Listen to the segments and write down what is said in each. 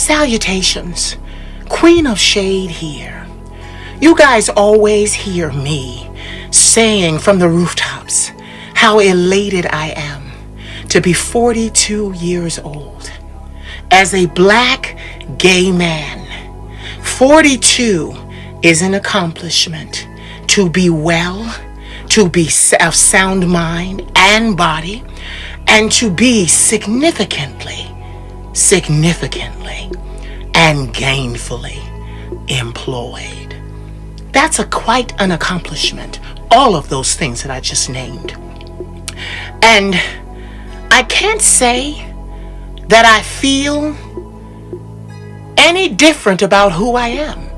Salutations, Queen of Shade here. You guys always hear me saying from the rooftops how elated I am to be 42 years old. As a black gay man, 42 is an accomplishment. To be well, to be of sound mind and body, and to be significantly, and gainfully employed. That's quite an accomplishment. All of those things that I just named. And I can't say that I feel any different about who I am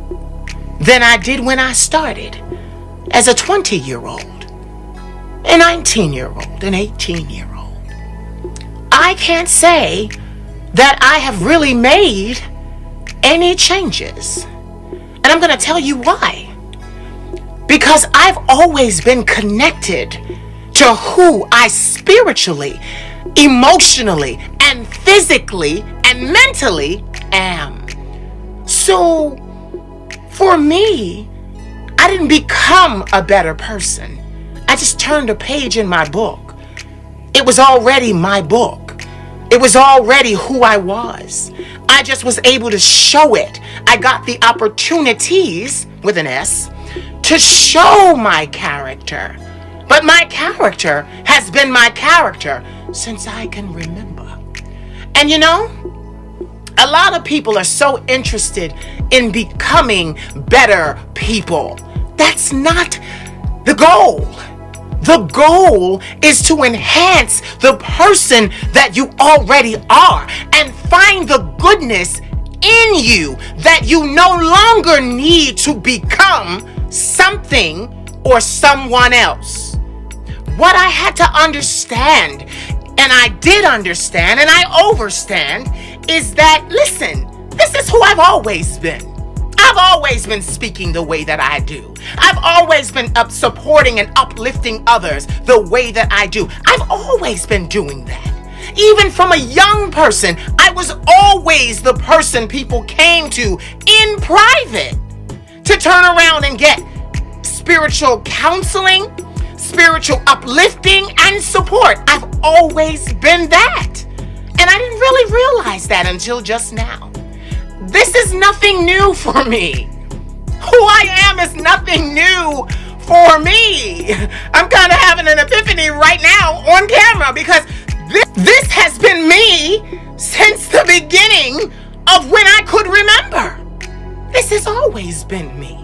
than I did when I started as a 20-year-old, a 19-year-old, an 18-year-old. I can't say that I have really made any changes. And I'm going to tell you why. Because I've always been connected to who I spiritually, emotionally, and physically, and mentally am. So, for me, I didn't become a better person. I just turned a page in my book. It was already my book. It was already who I was. I just was able to show it. I got the opportunities, with an S, to show my character. But my character has been my character since I can remember. And you know, a lot of people are so interested in becoming better people. That's not the goal. The goal is to enhance the person that you already are and find the goodness in you that you no longer need to become something or someone else. What I had to understand, and I did understand, and I overstand, is that, listen, this is who I've always been. I've always been speaking the way that I do. I've always been supporting and uplifting others the way that I do. I've always been doing that. Even from a young person, I was always the person people came to in private to turn around and get spiritual counseling, spiritual uplifting, and support. I've always been that. And I didn't really realize that until just now. This is nothing new for me. Who I am is nothing new for me. I'm kind of having an epiphany right now on camera because this has been me since the beginning of when I could remember. This has always been me.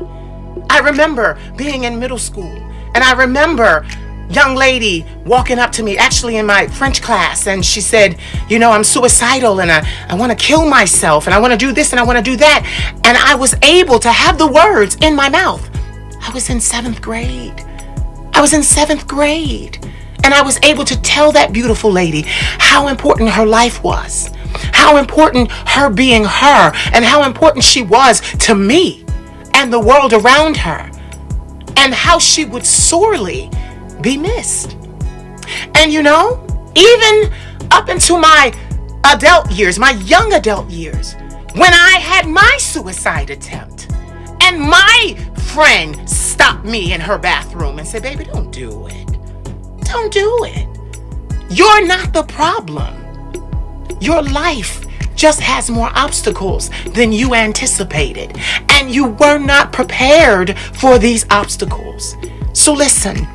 I remember being in middle school, and I remember young lady walking up to me, actually in my French class, and she said, you know, I'm suicidal and I want to kill myself and I want to do this and I want to do that. And I was able to have the words in my mouth. I was in seventh grade. And I was able to tell that beautiful lady how important her life was, how important her being her, and how important she was to me and the world around her, and how she would sorely be missed. And you know, even up into my adult years, my young adult years, when I had my suicide attempt and my friend stopped me in her bathroom and said, baby, don't do it. Don't do it. You're not the problem. Your life just has more obstacles than you anticipated, and you were not prepared for these obstacles. So listen,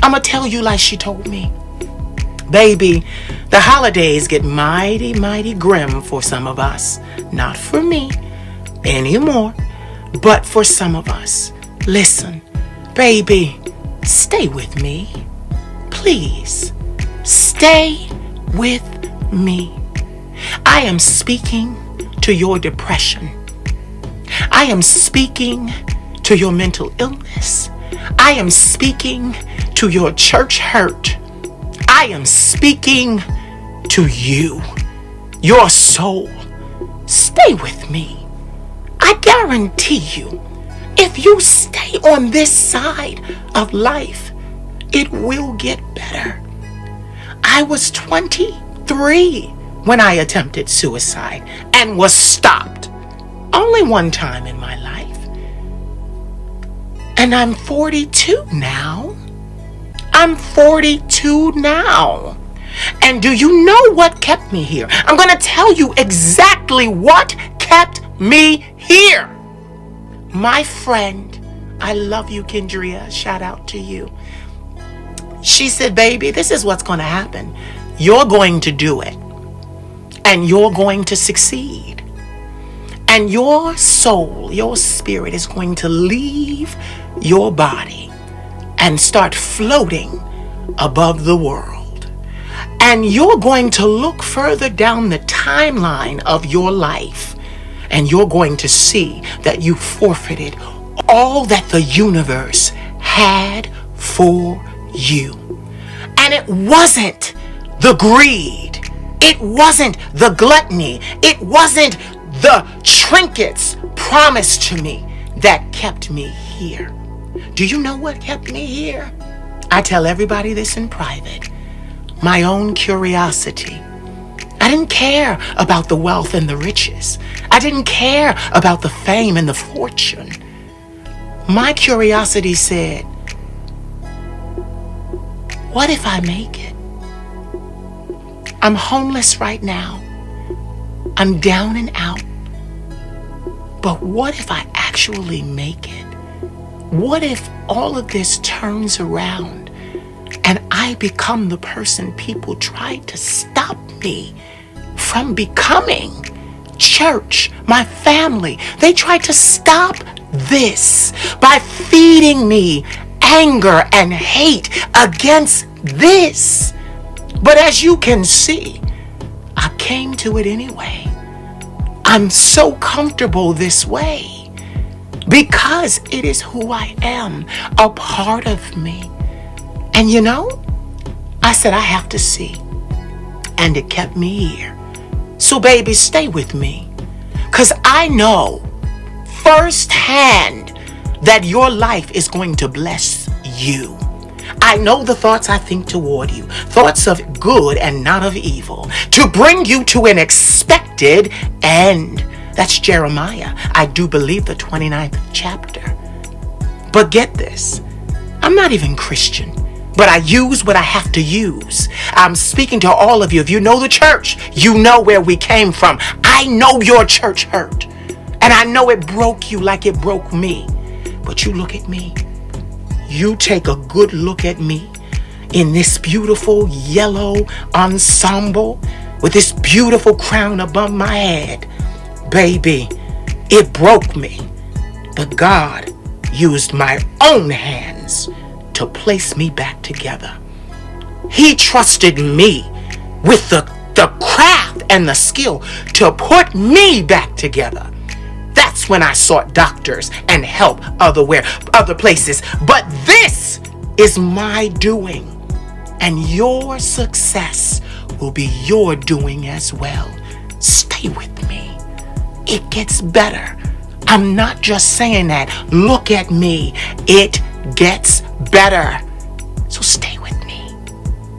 I'm going to tell you like she told me. Baby, the holidays get mighty, mighty grim for some of us. Not for me anymore, but for some of us. Listen, baby, stay with me. Please, stay with me. I am speaking to your depression. I am speaking to your mental illness. I am speaking to your church hurt. I am speaking to you, your soul. Stay with me. I guarantee you, if you stay on this side of life, it will get better. I was 23 when I attempted suicide, and was stopped. Only one time in my life. And I'm 42 now. I'm 42 now. And do you know what kept me here? I'm going to tell you exactly what kept me here. My friend, I love you, Kendria. Shout out to you. She said, baby, this is what's going to happen. You're going to do it. And you're going to succeed. And your soul, your spirit is going to leave your body and start floating above the world. And you're going to look further down the timeline of your life, and you're going to see that you forfeited all that the universe had for you. And it wasn't the greed. It wasn't the gluttony. It wasn't the trinkets promised to me that kept me here. Do you know what kept me here? I tell everybody this in private. My own curiosity. I didn't care about the wealth and the riches. I didn't care about the fame and the fortune. My curiosity said, what if I make it? I'm homeless right now. I'm down and out. But what if I actually make it? What if all of this turns around and I become the person people tried to stop me from becoming? Church, my family, they tried to stop this by feeding me anger and hate against this. But as you can see, I came to it anyway. I'm so comfortable this way because it is who I am, a part of me. And you know, I said I have to see, and it kept me here. So baby, stay with me, because I know firsthand that your life is going to bless you. I know the thoughts I think toward you, thoughts of good and not of evil, to bring you to an expected end. That's Jeremiah. I do believe the 29th chapter. But get this, I'm not even Christian, but I use what I have to use. I'm speaking to all of you. If you know the church, you know where we came from. I know your church hurt, and I know it broke you like it broke me. But you look at me. You take a good look at me in this beautiful yellow ensemble with this beautiful crown above my head. Baby, it broke me. But God used my own hands to place me back together. He trusted me with the craft and the skill to put me back together. That's when I sought doctors and help other places. But this is my doing, and your success will be your doing as well. Stay with me. It gets better. I'm not just saying that. Look at me. It gets better. So stay with me.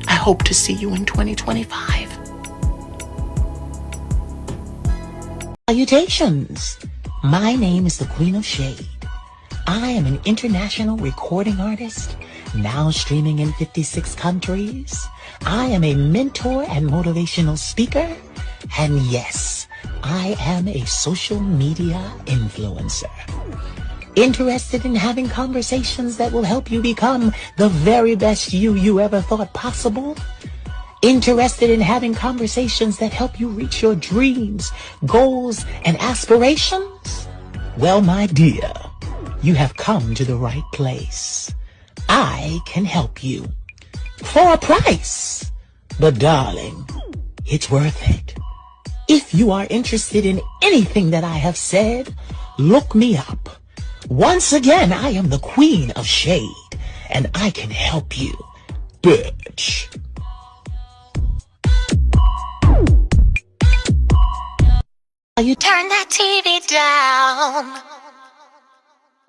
I hope to see you in 2025. Salutations. My name is the Queen of Shade. I am an international recording artist, now streaming in 56 countries. I am a mentor and motivational speaker. And yes, I am a social media influencer. Interested in having conversations that will help you become the very best you ever thought possible? Interested in having conversations that help you reach your dreams, goals, and aspirations? Well, my dear, you have come to the right place. I can help you for a price. But darling, it's worth it. If you are interested in anything that I have said, look me up. Once again, I am the Queen of Shade, and I can help you, bitch. You turn that TV down.